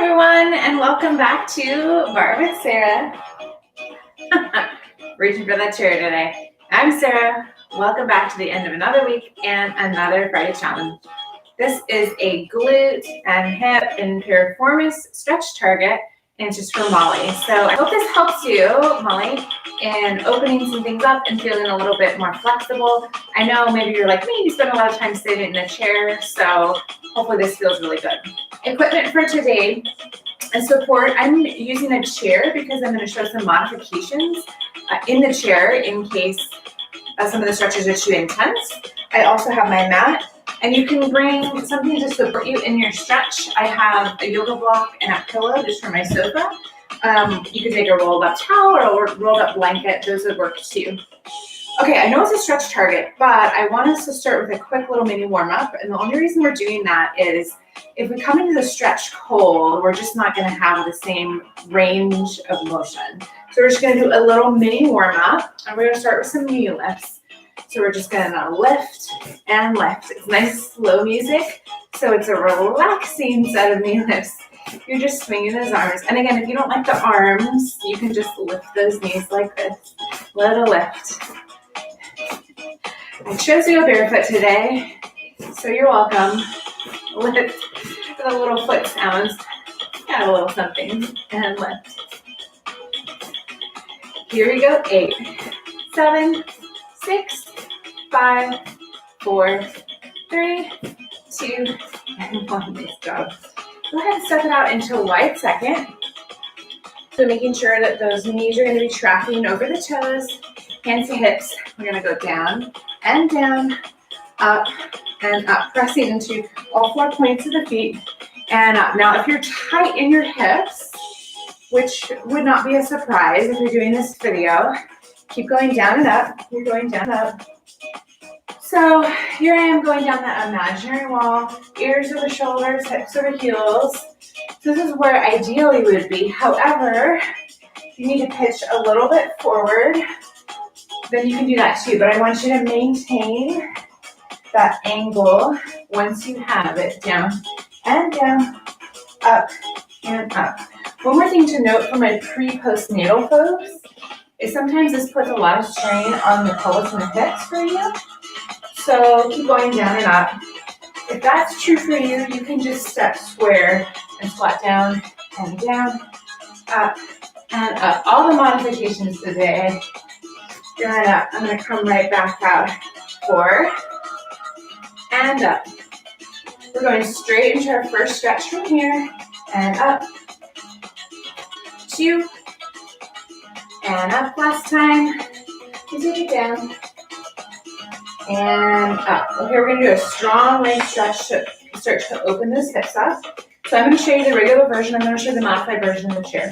everyone, and welcome back to Barre with Sarah. Reaching for that chair today. I'm Sarah. Welcome back to the end of another week and another Friday challenge. This is a glute and hip and piriformis stretch target, and it's just for Molly. So I hope this helps you, Molly, in opening some things up and feeling a little bit more flexible. I know maybe you're like me, you spend a lot of time sitting in a chair, so hopefully this feels really good. Equipment for today and support. I'm using a chair because I'm going to show some modifications in the chair in case some of the stretches are too intense. I also have my mat, and you can bring something to support you in your stretch. I have a yoga block and a pillow just for my sofa. You could take a rolled up towel or a rolled up blanket. Those would work too. Okay, I know it's a stretch target, but I want us to start with a quick little mini warm up. And the only reason we're doing that is if we come into the stretch cold, we're just not going to have the same range of motion. So we're just going to do a little mini warm up, and we're going to start with some knee lifts. So we're just going to lift and lift. It's nice slow music, so it's a relaxing set of knee lifts. You're just swinging those arms. And again, if you don't like the arms, you can just lift those knees like this. Little lift. I chose to go barefoot today, so you're welcome. Lift with the little foot sounds. Got a little something. And lift. Here we go. 8, 7, 6, 5, 4, 3, 2, and 1. Nice job. Go ahead and step it out into a wide second. So making sure that those knees are going to be tracking over the toes, hands to hips. We're going to go down and down, up and up, pressing into all 4 points of the feet and up. Now, if you're tight in your hips, which would not be a surprise if you're doing this video, keep going down and up. You're going down and up. So here I am going down that imaginary wall, ears over shoulders, hips over heels. So this is where ideally we would be. However, if you need to pitch a little bit forward, then you can do that too. But I want you to maintain that angle once you have it down and down, up and up. One more thing to note for my pre-postnatal folks is sometimes this puts a lot of strain on the pelvis and the hips for you. So keep going down and up. If that's true for you, you can just step square and squat down and down, up and up. All the modifications today. Down and up. I'm going to come right back out. 4 and up. We're going straight into our first stretch from here and up. 2 and up. Last time. You take it down. And up. Okay, we're going to do a strong leg stretch to start to open those hips up. So I'm going to show you the regular version. I'm going to show you the modified version of the chair.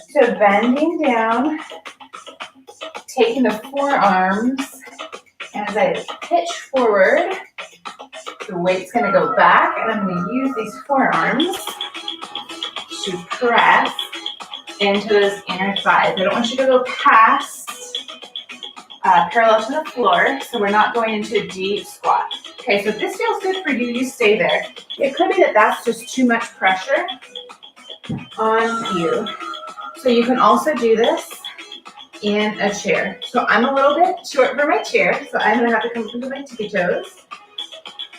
So bending down, taking the forearms, and as I pitch forward, the weight's going to go back, and I'm going to use these forearms to press into those inner thighs. I don't want you to go past parallel to the floor, so we're not going into a deep squat. Okay, so if this feels good for you, you stay there. It could be that that's just too much pressure on you. So you can also do this in a chair. So I'm a little bit short for my chair, so I'm gonna have to come up into my tippy toes.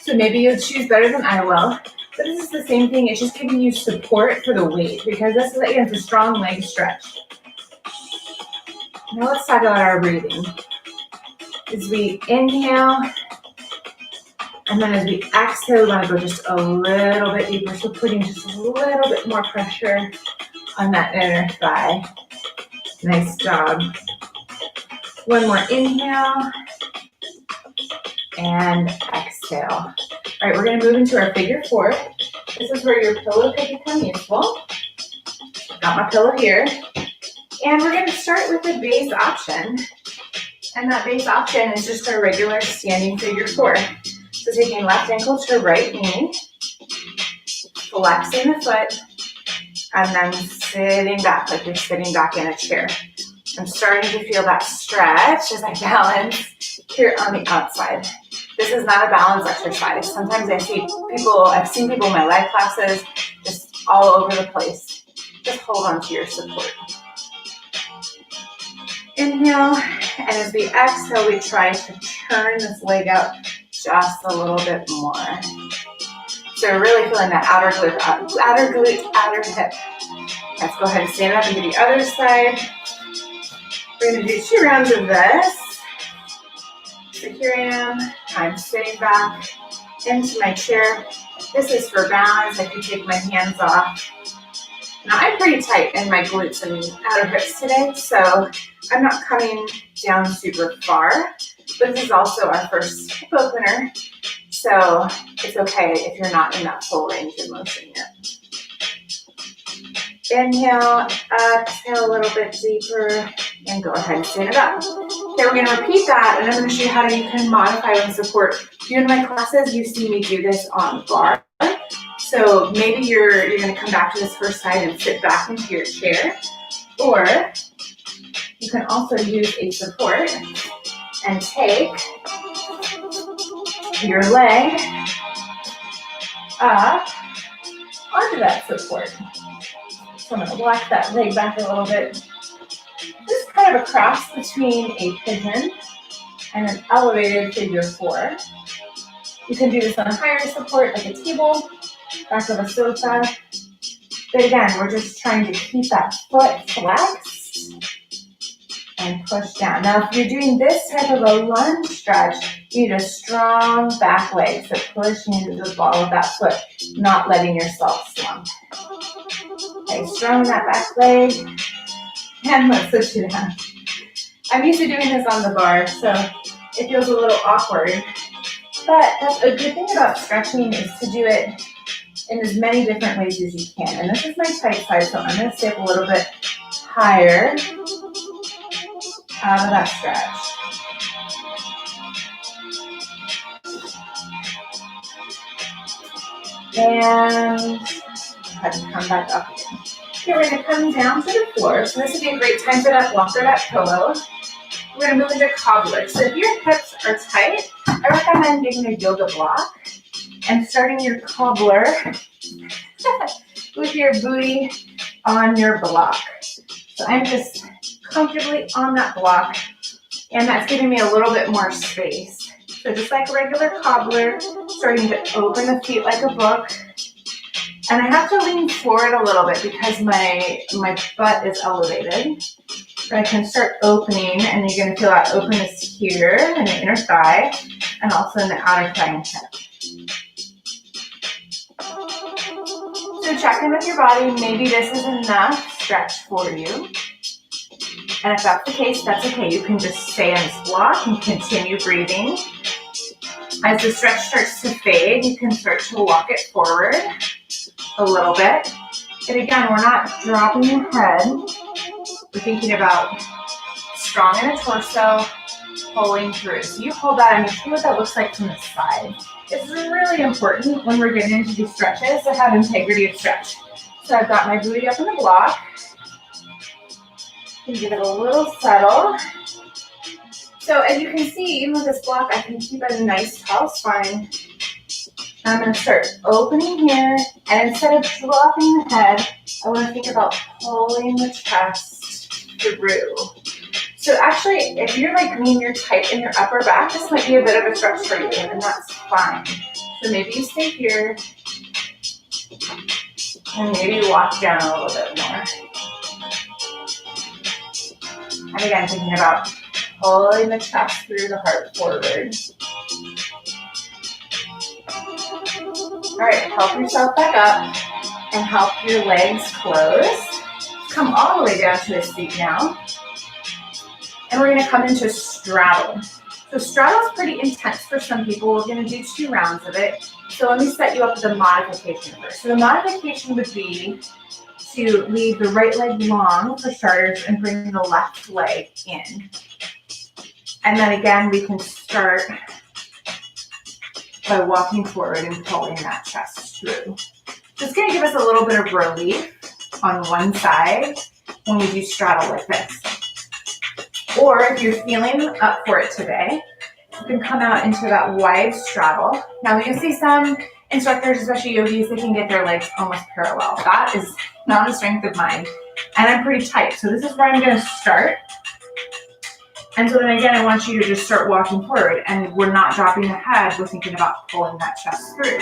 So maybe you'll choose better than I will. But this is the same thing, it's just giving you support for the weight, because this is, again, it's a strong leg stretch. Now let's talk about our breathing. As we inhale, and then as we exhale, we want to go just a little bit deeper. So putting just a little bit more pressure on that inner thigh. Nice job. One more inhale and exhale. All right, we're going to move into our figure 4. This is where your pillow could become useful. Got my pillow here. And we're going to start with the base option. And that base option is just our regular standing figure 4. So taking left ankle to right knee, flexing the foot, and then sitting back like you're sitting back in a chair. I'm starting to feel that stretch as I balance here on the outside. This is not a balance exercise. Sometimes I've seen people in my live classes just all over the place. Just hold on to your support. Inhale, and as we exhale, we try to turn this leg out just a little bit more. So we're really feeling that outer glute, outer hip. Let's go ahead and stand up and do the other side. We're going to do 2 rounds of this. So here I am. I'm sitting back into my chair. This is for balance. I can take my hands off. Now I'm pretty tight in my glutes and outer hips today, so I'm not coming down super far. But this is also our first hip opener, so it's okay if you're not in that full range of motion yet. Inhale, exhale a little bit deeper, and go ahead and stand it up. Okay, we're going to repeat that, and I'm going to show you how you can modify with support. In my classes, you see me do this on Barre. So maybe you're going to come back to this first side and sit back into your chair, or you can also use a support and take your leg up onto that support. So I'm going to walk that leg back a little bit, just kind of a cross between a pigeon and an elevated figure 4. You can do this on a higher support like a table, back of a sofa. But again, we're just trying to keep that foot flexed and push down. Now, if you're doing this type of a lunge stretch, you need a strong back leg. So pushing into the ball of that foot, not letting yourself slump. Okay, strong that back leg. And let's switch it down. I'm used to doing this on the bar, so it feels a little awkward. But that's a good thing about stretching is to do it in as many different ways as you can. And this is my tight side, so I'm going to stay up a little bit higher out of that stretch. And go ahead and come back up again. Okay, we're going to come down to the floor. So this would be a great time for that block or that pillow. We're going to move into cobbler. So if your hips are tight, I recommend getting a yoga block and starting your cobbler with your booty on your block. So I'm just comfortably on that block, and that's giving me a little bit more space. So just like a regular cobbler, starting to open the feet like a book. And I have to lean forward a little bit because my butt is elevated. But I can start opening, and you're going to feel that openness here in the inner thigh and also in the outer thigh and hip. So check in with your body. Maybe this is enough stretch for you. And if that's the case, that's okay. You can just stay in this block and continue breathing. As the stretch starts to fade, you can start to walk it forward a little bit. And again, we're not dropping your head. We're thinking about strong in the torso, pulling through. So you hold that and you see what that looks like from the side. It's really important when we're getting into these stretches to have integrity of stretch. So I've got my booty up in the block. And give it a little settle. So as you can see, even with this block, I can keep a nice tall spine. I'm going to start opening here, and instead of dropping the head, I want to think about pulling the chest through. So actually, if you're like me and you're tight in your upper back, this might be a bit of a stretch for you, and that's fine. So maybe you stay here, and maybe walk down a little bit more. And again, thinking about pulling the chest through, the heart forward. All right, help yourself back up and help your legs close. Come all the way down to a seat now. And we're going to come into straddle. So straddle is pretty intense for some people. We're going to do 2 rounds of it. So let me set you up with a modification first. So the modification would be to leave the right leg long for starters and bring the left leg in. And then again, we can start by walking forward and pulling that chest through. So it's going to give us a little bit of relief on one side when we do straddle like this. Or if you're feeling up for it today, you can come out into that wide straddle. Now we can see some instructors, especially yogis, they can get their legs almost parallel. That is not a strength of mine. And I'm pretty tight. So this is where I'm going to start. And so then again, I want you to just start walking forward, and we're not dropping the head. We're thinking about pulling that chest through.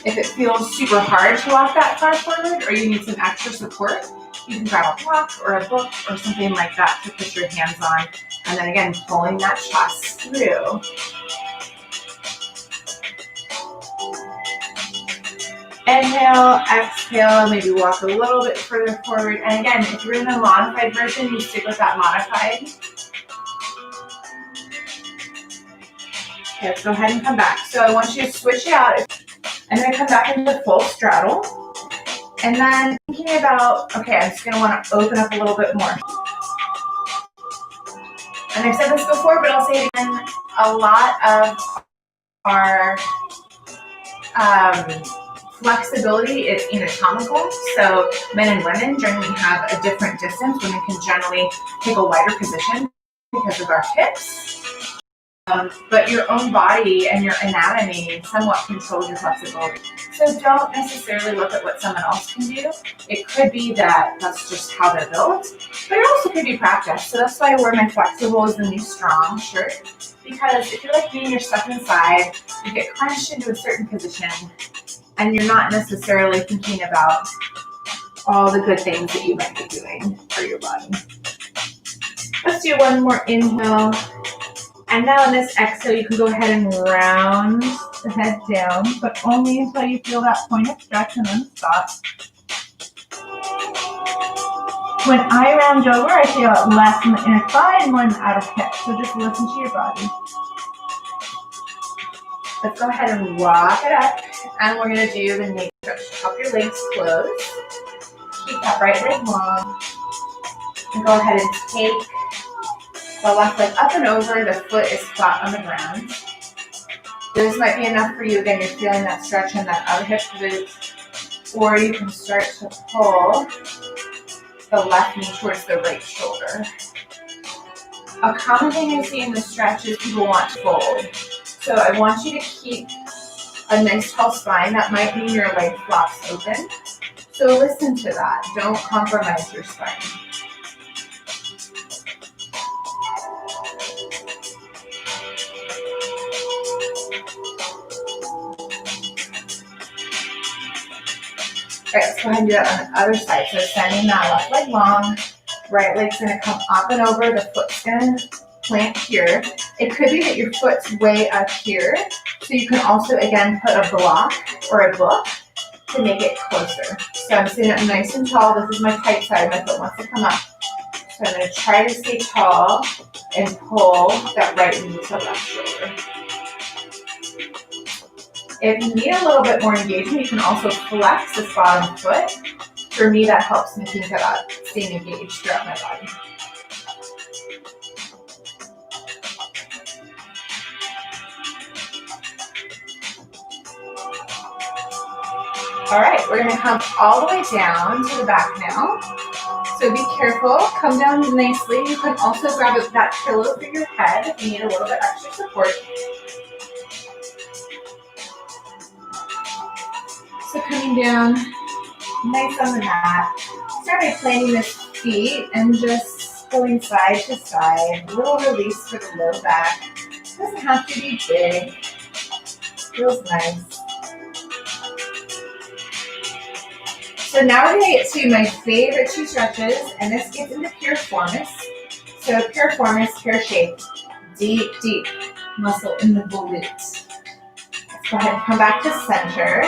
If it feels super hard to walk that far forward, or you need some extra support, you can grab a block or a book or something like that to put your hands on. And then again, pulling that chest through. Inhale, exhale, maybe walk a little bit further forward. And again, if you're in the modified version, you stick with that modified. Okay, let's go ahead and come back. So I want you to switch it out. I'm going to come back into full straddle. And then thinking about, okay, I'm just going to want to open up a little bit more. And I've said this before, but I'll say it again. A lot of our flexibility is anatomical. So men and women generally have a different distance. Women can generally take a wider position because of our hips. But your own body and your anatomy somewhat controls your flexibility. So don't necessarily look at what someone else can do. It could be that that's just how they're built, but it also could be practice. So that's why I wear my flexible is the new strong shirt, because if you're like me and you're stuck inside, you get crunched into a certain position, and you're not necessarily thinking about all the good things that you might be doing for your body. Let's do one more inhale. And now in this exhale, you can go ahead and round the head down, but only until you feel that point of stretch, and then stop. When I round over, I feel it less in the inner thigh and more in the outer hip. So just listen to your body. Let's go ahead and walk it up, and we're going to do the naked stretch. Help your legs close. Keep that right leg long. And go ahead and take the left leg up and over, the foot is flat on the ground. This might be enough for you. Again, you're feeling that stretch in that outer hip glute. Or you can start to pull the left knee towards the right shoulder. A common thing I see in the stretch is people want to fold. So I want you to keep a nice tall spine. That might mean your leg flops open. So listen to that. Don't compromise your spine. All right, let's go ahead and do that on the other side. So sending that left leg long, right leg's gonna come up and over, the foot's gonna plant here. It could be that your foot's way up here, so you can also, again, put a block or a book to make it closer. So I'm sitting up nice and tall. This is my tight side. My foot wants to come up. So I'm gonna try to stay tall and pull that right knee to left shoulder. If you need a little bit more engagement, you can also flex this bottom foot. For me, that helps me think about staying engaged throughout my body. All right, we're gonna come all the way down to the back now. So be careful, come down nicely. You can also grab that pillow for your head if you need a little bit extra support. So coming down, nice on the mat. Start by planting the feet and just going side to side. A little release for the low back. Doesn't have to be big. Feels nice. So now we're going to get to my favorite two stretches, and this gets into Piriformis. So Piriformis, pear-shaped, deep, deep muscle in the glute. Let's go ahead and come back to center.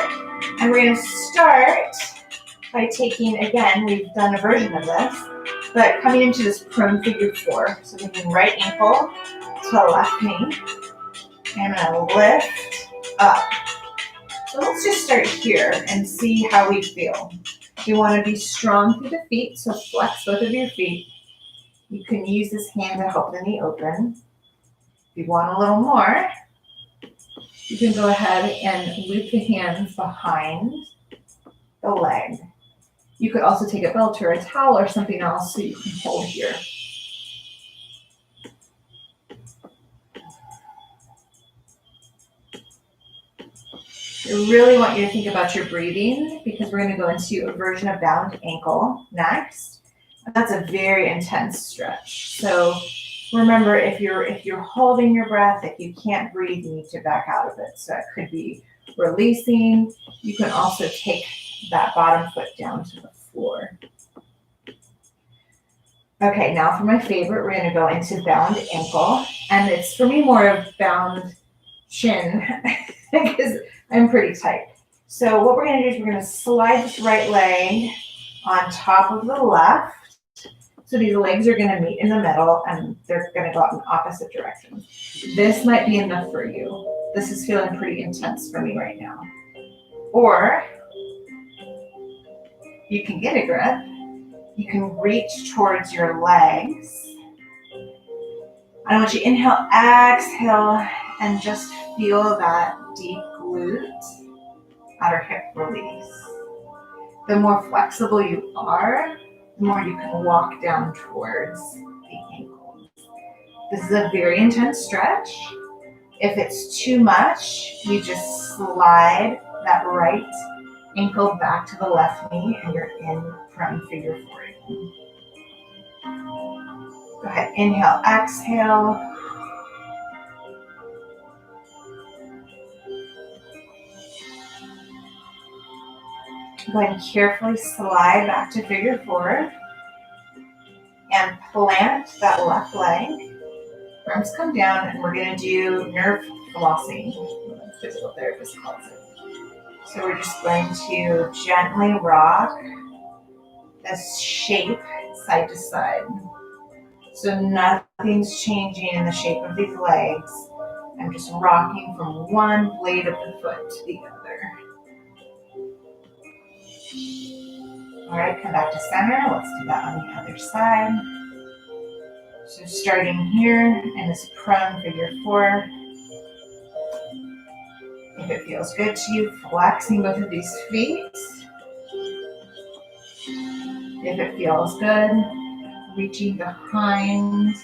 And we're going to start by taking, again, we've done a version of this, but coming into this prone figure four. So thinking right ankle to the left knee. And I'm going to lift up. So let's just start here and see how we feel. You want to be strong through the feet, so flex both of your feet. You can use this hand to help the knee open. If you want a little more, you can go ahead and loop the hands behind the leg. You could also take a belt or a towel or something else so you can hold here. I really want you to think about your breathing because we're going to go into a version of bound ankle next. That's a very intense stretch. So remember, if you're holding your breath, if you can't breathe, you need to back out of it. So it could be releasing. You can also take that bottom foot down to the floor. Okay, now for my favorite, we're going to go into bound ankle. And it's for me more of bound shin because I'm pretty tight. So what we're going to do is we're going to slide this right leg on top of the left. So these legs are going to meet in the middle and they're going to go out in opposite directions. This might be enough for you. This is feeling pretty intense for me right now. Or you can get a grip. You can reach towards your legs. I want you to inhale, exhale, and just feel that deep glute, outer hip release. The more flexible you are, the more you can walk down towards the ankles. This is a very intense stretch. If it's too much, you just slide that right ankle back to the left knee and you're in prone figure four again. Go ahead, inhale, exhale. Go ahead and carefully slide back to figure four and plant that left leg. Arms come down and we're going to do nerve flossing, physical therapist calls it. So we're just going to gently rock this shape side to side. So nothing's changing in the shape of these legs. I'm just rocking from one blade of the foot to the other. All right, come back to center. Let's do that on the other side. So starting here in this prone figure four. If it feels good to you, flexing both of these feet. If it feels good, reaching behind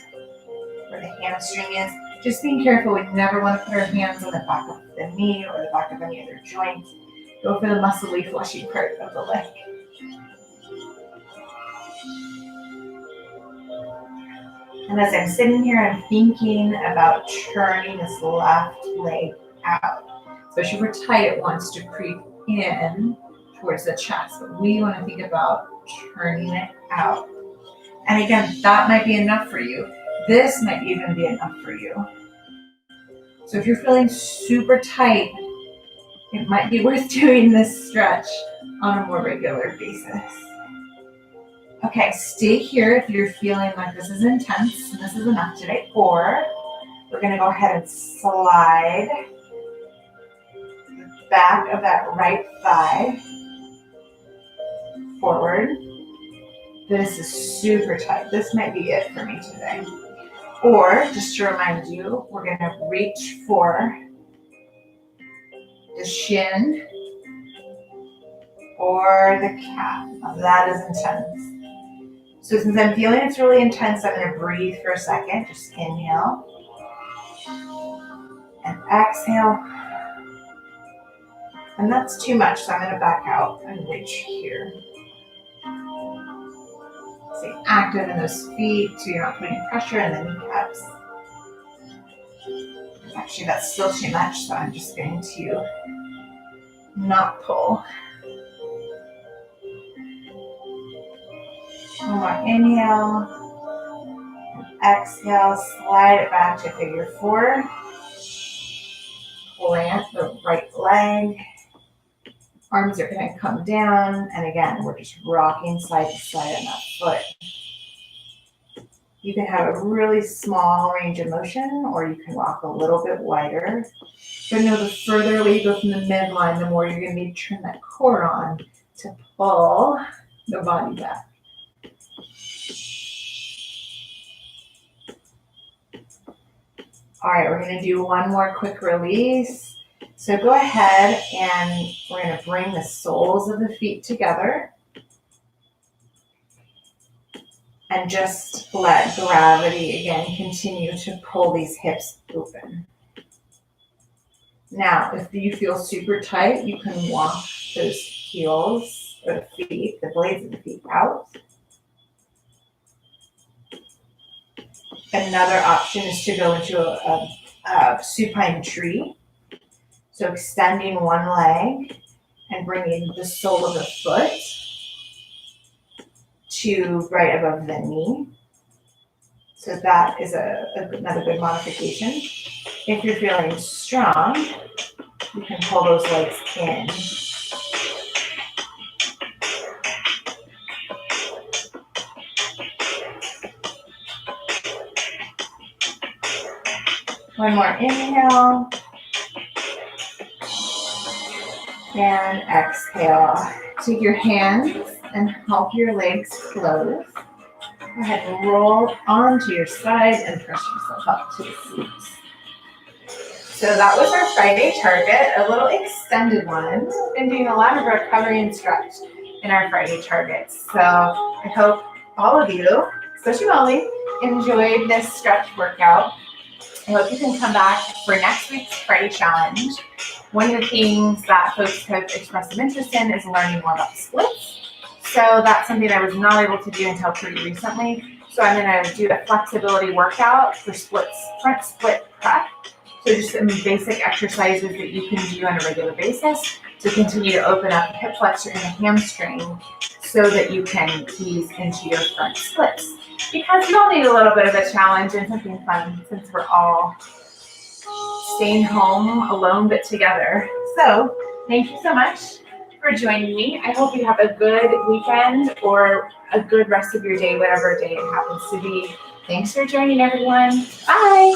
where the hamstring is. Just being careful, we never want to put our hands on the back of the knee or the back of any other joint. Go for the muscly, fleshy part of the leg. And as I'm sitting here, I'm thinking about turning this left leg out. Especially if we're tight, it wants to creep in towards the chest. But we want to think about turning it out. And again, that might be enough for you. This might even be enough for you. So if you're feeling super tight, it might be worth doing this stretch on a more regular basis. Okay, stay here if you're feeling like this is intense and this is enough today. Or we're going to go ahead and slide the back of that right thigh forward. This is super tight. This might be it for me today. Or, just to remind you, we're going to reach for the shin or the calf. Now that is intense. So since I'm feeling it's really intense, I'm going to breathe for a second. Just inhale and exhale. And that's too much, so I'm going to back out and reach here. Stay active in those feet so you're not putting pressure in the kneecaps. Actually, that's still too much, so I'm just going to not pull. One more inhale. And exhale, slide it back to figure four. Plant the right leg. Arms are going to come down, and again, we're just rocking side to side on that foot. You can have a really small range of motion, or you can rock a little bit wider. But know the further away you go from the midline, the more you're going to need to turn that core on to pull the body back. All right, we're going to do one more quick release. So go ahead and we're going to bring the soles of the feet together and just let gravity again continue to pull these hips open. Now, if you feel super tight, you can walk those heels or feet, the blades of the feet out. Another option is to go into a supine tree. So extending one leg and bringing the sole of the foot to right above the knee. So that is another good modification. If you're feeling strong, you can pull those legs in. One more inhale. And exhale. Take your hands and help your legs close. Go ahead and roll onto your side and press yourself up to the seat. So that was our Friday target, a little extended one. We've been doing a lot of recovery and stretch in our Friday targets. So I hope all of you, especially Molly, enjoyed this stretch workout. I hope you can come back for next week's Friday challenge. One of the things that folks have expressed some interest in is learning more about splits. So that's something I was not able to do until pretty recently. So I'm going to do a flexibility workout for splits, front split prep. So just some basic exercises that you can do on a regular basis to continue to open up the hip flexor and the hamstring so that you can ease into your front splits. Because we all need a little bit of a challenge and something fun since we're all staying home alone but together. So thank you so much for joining me. I hope you have a good weekend or a good rest of your day, whatever day it happens to be. Thanks for joining, everyone. Bye.